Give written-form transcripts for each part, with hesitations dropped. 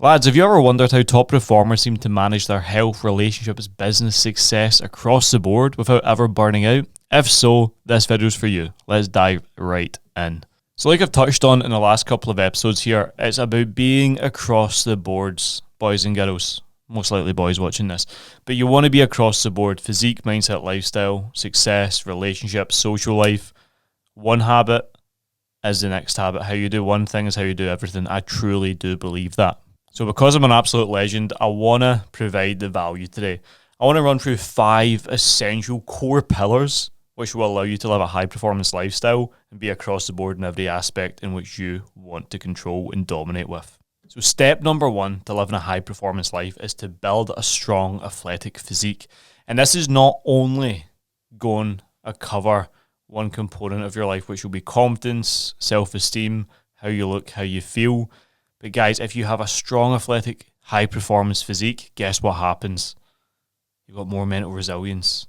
Lads, have you ever wondered how top performers seem to manage their health, relationships, business success across the board without ever burning out? If so, this video's for you. Let's dive right in. So like I've touched on in the last couple of episodes here, it's about being across the boards, boys and girls. Most likely boys watching this. But you want to be across the board. Physique, mindset, lifestyle, success, relationships, social life. One habit is the next habit. How you do one thing is how you do everything. I truly do believe that. So because I'm an absolute legend, I want to provide the value today. I want to run through 5 essential core pillars which will allow you to live a high-performance lifestyle and be across the board in every aspect in which you want to control and dominate with. So step number 1 to living a high-performance life is to build a strong athletic physique. And this is not only going to cover one component of your life, which will be confidence, self-esteem, how you look, how you feel. But guys, if you have a strong, athletic, high-performance physique, guess what happens? You've got more mental resilience.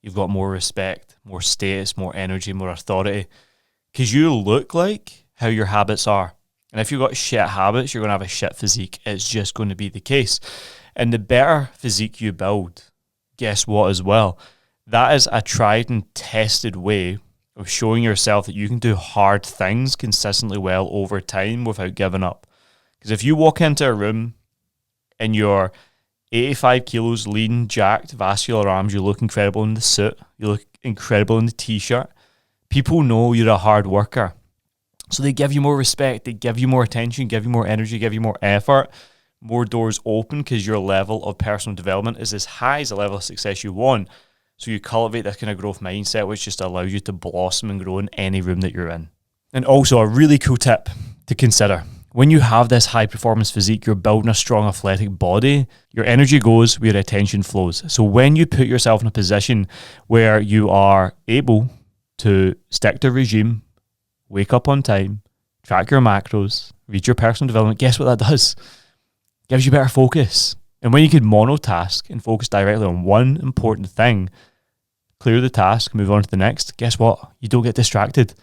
You've got more respect, more status, more energy, more authority. Because you look like how your habits are. And if you've got shit habits, you're going to have a shit physique. It's just going to be the case. And the better physique you build, guess what as well? That is a tried and tested way of showing yourself that you can do hard things consistently well over time without giving up. Because if you walk into a room and you're 85 kilos, lean, jacked, vascular arms, you look incredible in the suit, you look incredible in the t-shirt, people know you're a hard worker. So they give you more respect, they give you more attention, give you more energy, give you more effort, more doors open because your level of personal development is as high as the level of success you want. So you cultivate this kind of growth mindset, which just allows you to blossom and grow in any room that you're in. And also a really cool tip to consider. When you have this high performance physique, you're building a strong athletic body, your energy goes where your attention flows. So when you put yourself in a position where you are able to stick to regime, wake up on time, track your macros, read your personal development, guess what that does? Gives you better focus. And when you can monotask and focus directly on one important thing, clear the task, move on to the next, guess what? You don't get distracted.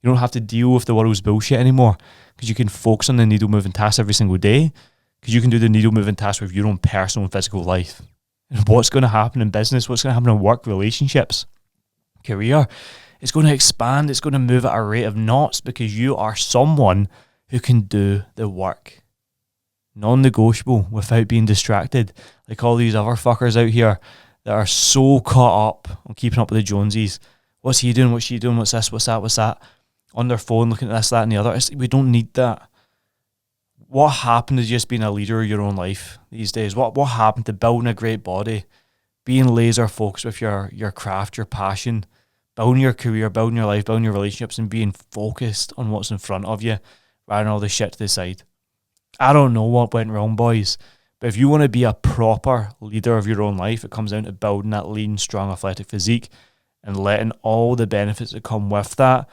You don't have to deal with the world's bullshit anymore because you can focus on the needle moving task every single day because you can do the needle moving task with your own personal and physical life. And what's going to happen in business, what's going to happen in work, relationships, career, it's going to expand, it's going to move at a rate of knots because you are someone who can do the work. Non-negotiable without being distracted like all these other fuckers out here that are so caught up on keeping up with the Joneses. What's he doing? What's she doing? What's this? What's that? What's that? On their phone looking at this, that and the other. We don't need that. What happened to just being a leader of your own life these days? What happened to building a great body, being laser focused with your craft, your passion, building your career, building your life, building your relationships and being focused on what's in front of you rather than all the shit to the side? I don't know what went wrong, boys, but if you want to be a proper leader of your own life, it comes down to building that lean, strong, athletic physique and letting all the benefits that come with that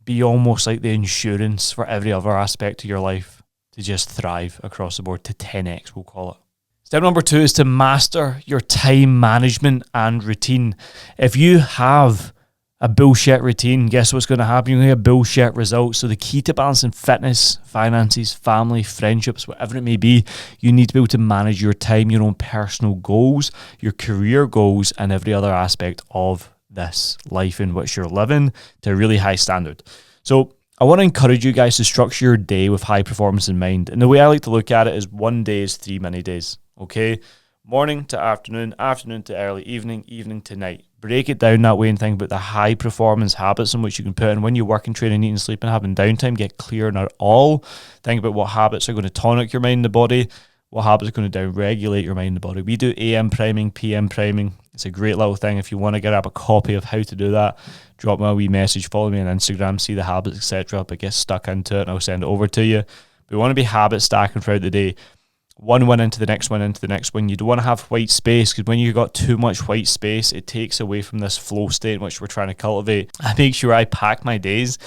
be almost like the insurance for every other aspect of your life to just thrive across the board, to 10x, we'll call it. Step number 2 is to master your time management and routine. If you have a bullshit routine, guess what's going to happen? You're going to get bullshit results. So the key to balancing fitness, finances, family, friendships, whatever it may be, you need to be able to manage your time, your own personal goals, your career goals, and every other aspect of this life in which you're living to a really high standard. So I want to encourage you guys to structure your day with high performance in mind. And the way I like to look at it is one day is 3 mini days. Okay? Morning to afternoon, afternoon to early evening, evening to night. Break it down that way and think about the high performance habits in which you can put in when you work and train and eat and sleep and having downtime. Get clear on it all. Think about what habits are going to tonic your mind and the body, what habits are going to down-regulate your mind and the body. We do AM priming, PM priming. It's a great little thing. If you want to get up a copy of how to do that, drop me a wee message, follow me on Instagram, see the habits, etc. But get stuck into it and I'll send it over to you. We want to be habit stacking throughout the day. One win into the next one into the next one. You don't want to have white space because when you've got too much white space, it takes away from this flow state in which we're trying to cultivate. I make sure I pack my days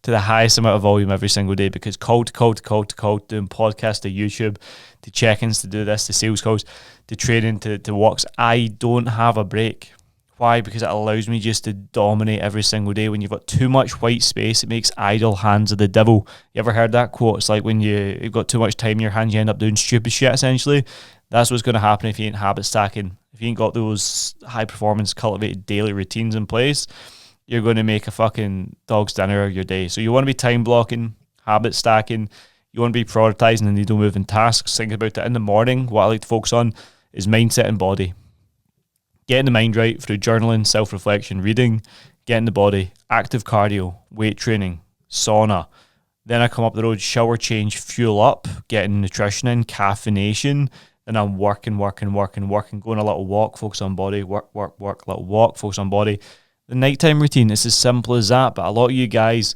to the highest amount of volume every single day because call to call, doing podcasts to YouTube, to check-ins, to do this, to sales calls, to training, to walks. I don't have a break. Why? Because it allows me just to dominate every single day. When you've got too much white space, it makes idle hands of the devil. You ever heard that quote? It's like when you've got too much time in your hands, you end up doing stupid shit, essentially. That's what's going to happen if you ain't habit stacking. If you ain't got those high performance cultivated daily routines in place, you're going to make a fucking dog's dinner of your day. So you want to be time blocking, habit stacking. You want to be prioritizing the needle moving tasks. Think about it in the morning. What I like to focus on is mindset and body. Getting the mind right through journaling, self-reflection, reading, getting the body, active cardio, weight training, sauna. Then I come up the road, shower change, fuel up, getting nutrition in, caffeination. Then I'm working, going a little walk, focus on body, work, little walk, focus on body. The nighttime routine, it's as simple as that, but a lot of you guys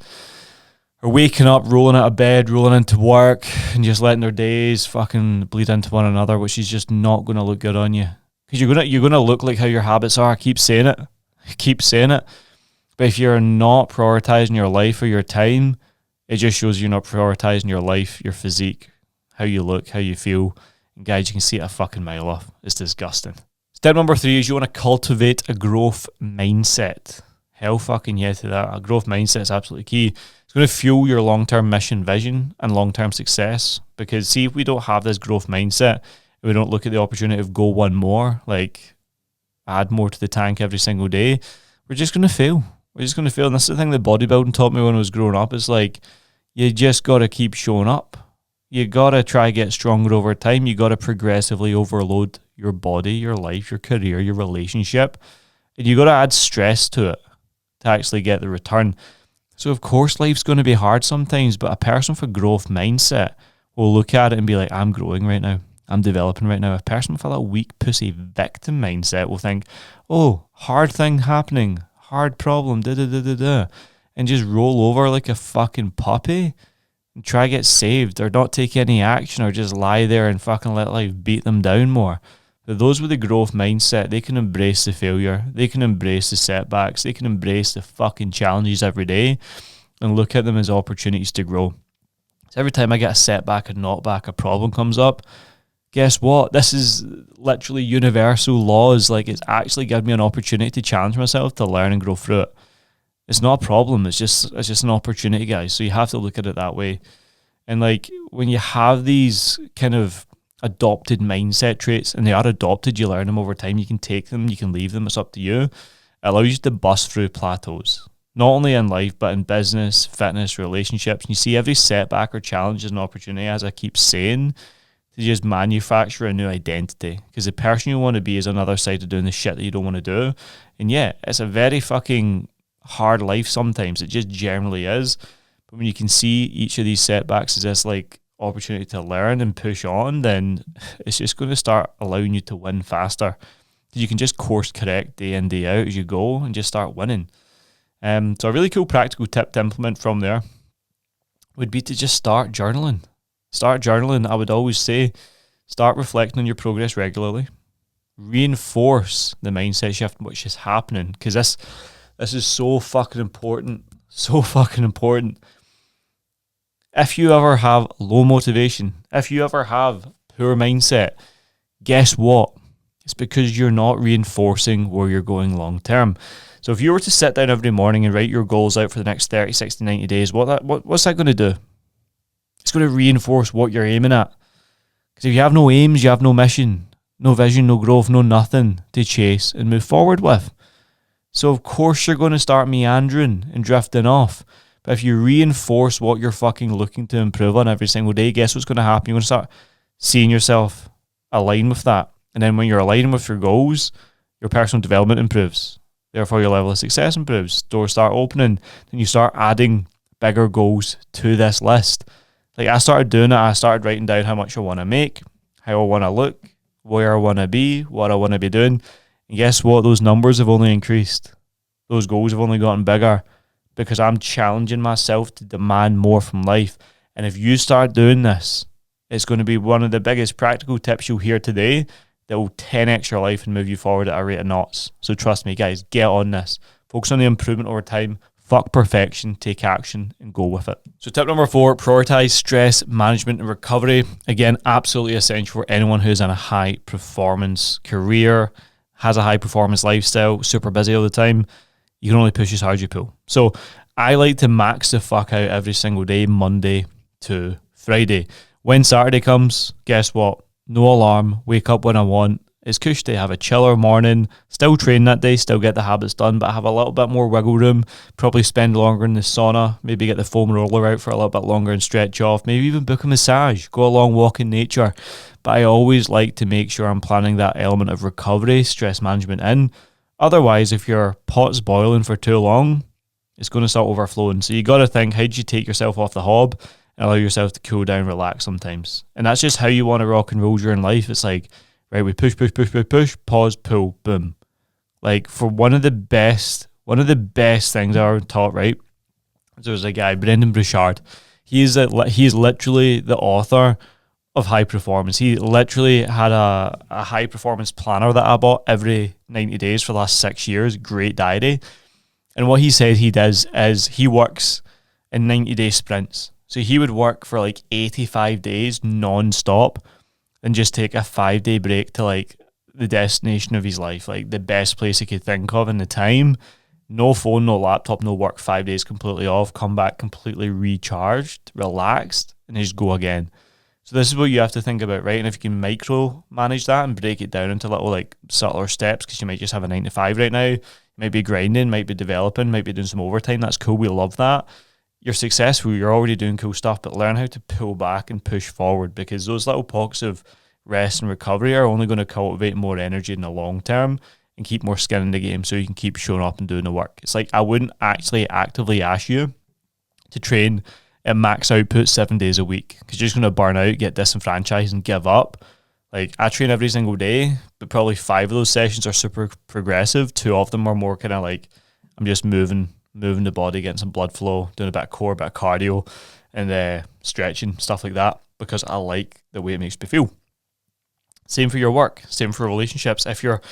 are waking up, rolling out of bed, rolling into work, and just letting their days fucking bleed into one another, which is just not going to look good on you. Because you're gonna look like how your habits are. I keep saying it. But if you're not prioritizing your life or your time, it just shows you're not prioritizing your life, your physique, how you look, how you feel. And guys, you can see it a fucking mile off. It's disgusting. Step number 3 is you want to cultivate a growth mindset. Hell fucking yeah to that. A growth mindset is absolutely key. It's going to fuel your long-term mission, vision, and long-term success. Because see, if we don't have this growth mindset, we don't look at the opportunity of go one more, like add more to the tank every single day, we're just going to fail. We're just going to fail. And that's the thing that bodybuilding taught me when I was growing up. Is like, you just got to keep showing up. You got to try get stronger over time. You got to progressively overload your body, your life, your career, your relationship. And you got to add stress to it to actually get the return. So of course life's going to be hard sometimes, but a person with a growth mindset will look at it and be like, I'm growing right now. I'm developing right now. A person with a weak pussy victim mindset will think, oh, hard thing happening, hard problem, and just roll over like a fucking puppy and try to get saved or not take any action or just lie there and fucking let life beat them down more. But those with the growth mindset, they can embrace the failure. They can embrace the setbacks. They can embrace the fucking challenges every day and look at them as opportunities to grow. So every time I get a setback, a knockback, a problem comes up, guess what? This is literally universal laws. Like, it's actually given me an opportunity to challenge myself, to learn and grow through it. It's not a problem. It's just an opportunity, guys. So you have to look at it that way. And like, when you have these kind of adopted mindset traits, and they are adopted, you learn them over time. You can take them, you can leave them. It's up to you. It allows you to bust through plateaus, not only in life, but in business, fitness, relationships. And you see every setback or challenge as an opportunity, as I keep saying, to just manufacture a new identity. Because the person you want to be is on the other side of doing the shit that you don't want to do. And yeah, it's a very fucking hard life sometimes. It just generally is. But when you can see each of these setbacks as this like opportunity to learn and push on, then it's just going to start allowing you to win faster. You can just course correct day in, day out as you go and just start winning. So a really cool practical tip to implement from there would be to just start journaling. Start journaling. I would always say, start reflecting on your progress regularly. Reinforce the mindset shift which is happening, because this is so fucking important. So fucking important. If you ever have low motivation, if you ever have poor mindset, guess what? It's because you're not reinforcing where you're going long term. So if you were to sit down every morning and write your goals out for the next 30, 60, 90 days, what's that going to do? It's going to reinforce what you're aiming at. Because if you have no aims, you have no mission, no vision, no growth, no nothing to chase and move forward with. So of course you're going to start meandering and drifting off. But if you reinforce what you're fucking looking to improve on every single day, guess what's going to happen? You're going to start seeing yourself align with that. And then when you're aligning with your goals, your personal development improves. Therefore, your level of success improves. Doors start opening. Then you start adding bigger goals to this list. Like, I started doing it. I started writing down how much I want to make, how I want to look, where I want to be, what I want to be doing. And guess what? Those numbers have only increased. Those goals have only gotten bigger because I'm challenging myself to demand more from life. And if you start doing this, it's going to be one of the biggest practical tips you'll hear today that will 10x your life and move you forward at a rate of knots. So trust me, guys, get on this. Focus on the improvement over time. Fuck perfection, take action, and go with it. So tip number 4, prioritize stress management and recovery. Again, absolutely essential for anyone who's in a high performance career, has a high performance lifestyle, super busy all the time, you can only push as hard as you pull. So I like to max the fuck out every single day, Monday to Friday. When Saturday comes, guess what? No alarm, wake up when I want. It's cush day, have a chiller morning, still train that day, still get the habits done, but have a little bit more wiggle room, probably spend longer in the sauna, maybe get the foam roller out for a little bit longer and stretch off, maybe even book a massage, go a long walk in nature. But I always like to make sure I'm planning that element of recovery, stress management in. Otherwise, if your pot's boiling for too long, it's going to start overflowing. So you got to think, how do you take yourself off the hob and allow yourself to cool down, relax sometimes? And that's just how you want to rock and roll during life. It's like, right, we push, pause, pull, boom. Like, for one of the best things I ever taught, right? There was a guy, Brendan Bouchard. He's literally the author of high performance. He literally had a high performance planner that I bought every 90 days for the last 6 years. Great diary. And what he said he does is he works in 90-day sprints. So he would work for like 85 days non-stop and just take a 5-day break to like the destination of his life, like the best place he could think of in the time. No phone, no laptop, no work, 5 days completely off, come back completely recharged, relaxed, and just go again. So this is what you have to think about, right? And if you can micro manage that and break it down into little like subtler steps, because you might just have a 9 to 5 right now, you might be grinding, might be developing, might be doing some overtime. That's cool. We love that. You're successful. You're already doing cool stuff, but learn how to pull back and push forward, because those little pockets of rest and recovery are only going to cultivate more energy in the long term and keep more skin in the game so you can keep showing up and doing the work. It's like I wouldn't actually actively ask you to train at max output 7 days a week, because you're just going to burn out, get disenfranchised and give up. Like, I train every single day, but probably 5 of those sessions are super progressive. 2 of them are more kind of like I'm just moving the body, getting some blood flow, doing a bit of core, a bit of cardio, and stretching, stuff like that, because I like the way it makes me feel. Same for your work, same for relationships. If your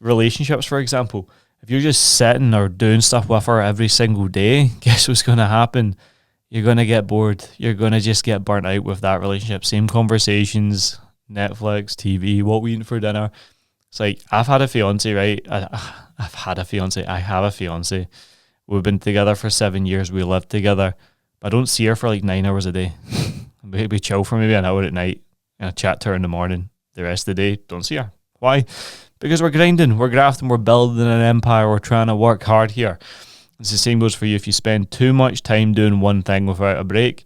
relationships, for example, if you're just sitting or doing stuff with her every single day, guess what's going to happen? You're going to get bored. You're going to just get burnt out with that relationship. Same conversations, Netflix, TV, what we eating for dinner. It's like, I've had a fiance, right? I have a fiance. We've been together for 7 years. We live together. I don't see her for like 9 hours a day. We chill for maybe an hour at night and I chat to her in the morning. The rest of the day, don't see her. Why? Because we're grinding, we're grafting, we're building an empire, we're trying to work hard here. It's the same goes for you. If you spend too much time doing one thing without a break,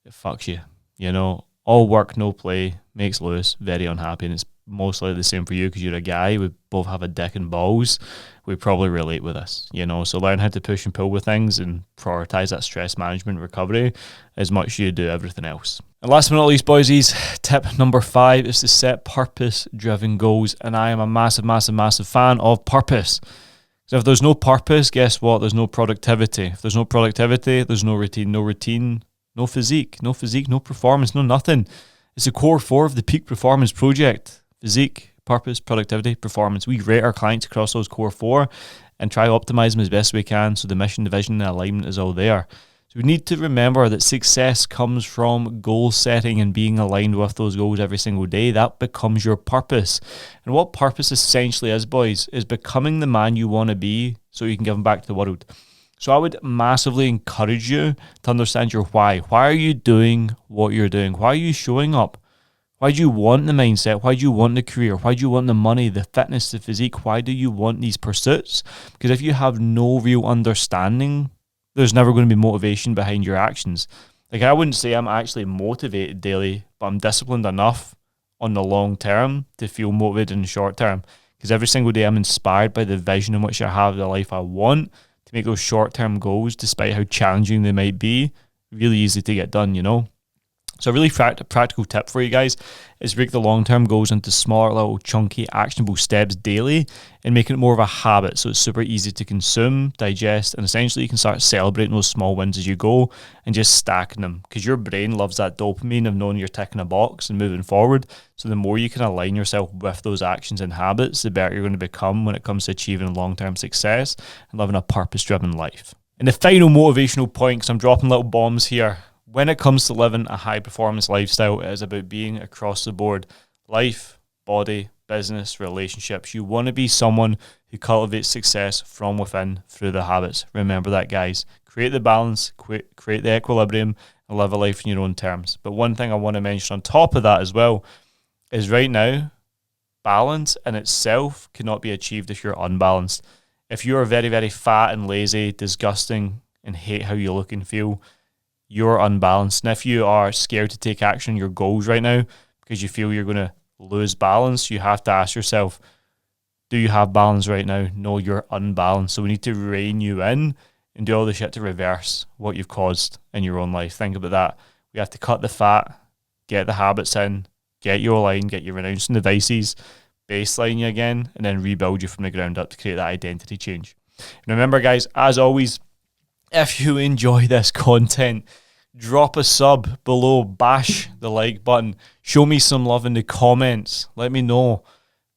it fucks you. You know, all work, no play makes Lewis very unhappy, and it's mostly the same for you because you're a guy. We both have a dick and balls. We probably relate with this, you know. So learn how to push and pull with things and prioritize that stress management recovery as much as you do everything else. And last but not least, boysies, tip number 5 is to set purpose-driven goals. And I am a massive fan of purpose. So if there's no purpose, guess what? There's no productivity. If there's no productivity, there's no routine. No routine, no physique, no performance, no nothing. It's the core 4 of the Peak Performance Project. Physique, purpose, productivity, performance. We rate our clients across those core 4 and try to optimize them as best we can so the mission, the vision, and the alignment is all there. So we need to remember that success comes from goal setting and being aligned with those goals every single day. That becomes your purpose. And what purpose essentially is, boys, is becoming the man you want to be so you can give them back to the world. So I would massively encourage you to understand your why. Why are you doing what you're doing? Why are you showing up? Why do you want the mindset? Why do you want the career? Why do you want the money, the fitness, the physique? Why do you want these pursuits? Because if you have no real understanding, there's never going to be motivation behind your actions. Like, I wouldn't say I'm actually motivated daily, but I'm disciplined enough on the long term to feel motivated in the short term. Because every single day I'm inspired by the vision in which I have the life I want to make those short-term goals, despite how challenging they might be, really easy to get done, you know? So a really practical tip for you guys is break the long-term goals into smaller, little, chunky, actionable steps daily and making it more of a habit so it's super easy to consume, digest, and essentially you can start celebrating those small wins as you go and just stacking them, because your brain loves that dopamine of knowing you're ticking a box and moving forward. So the more you can align yourself with those actions and habits, the better you're going to become when it comes to achieving long-term success and living a purpose-driven life. And the final motivational point, because I'm dropping little bombs here, when it comes to living a high-performance lifestyle, it is about being across the board. Life, body, business, relationships. You want to be someone who cultivates success from within through the habits. Remember that, guys. Create the balance, create the equilibrium, and live a life in your own terms. But one thing I want to mention on top of that as well is right now, balance in itself cannot be achieved if you're unbalanced. If you are very, very fat and lazy, disgusting, and hate how you look and feel, you're unbalanced. And if you are scared to take action on your goals right now because you feel you're going to lose balance, you have to ask yourself, do you have balance right now? No, you're unbalanced. So we need to rein you in and do all the shit to reverse what you've caused in your own life. Think about that. We have to cut the fat, get the habits in, get you aligned, get you renouncing the vices, baseline you again, and then rebuild you from the ground up to create that identity change. And remember, guys, as always, if you enjoy this content, drop a sub below, bash the like button, show me some love in the comments, let me know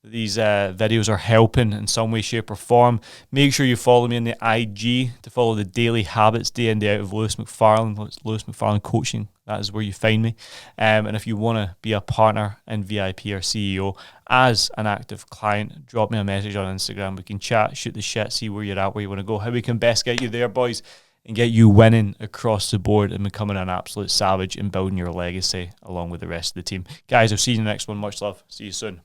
these videos are helping in some way, shape or form. Make sure you follow me on the IG to follow the daily habits day in, day out of Lewis McFarlane. Lewis McFarlane Coaching, that is where you find me. And if you want to be a partner in VIP or CEO as an active client, drop me a message on Instagram. We can chat, shoot the shit, see where you're at, where you want to go, how we can best get you there, boys, and get you winning across the board and becoming an absolute savage and building your legacy along with the rest of the team. Guys, I'll see you in the next one. Much love. See you soon.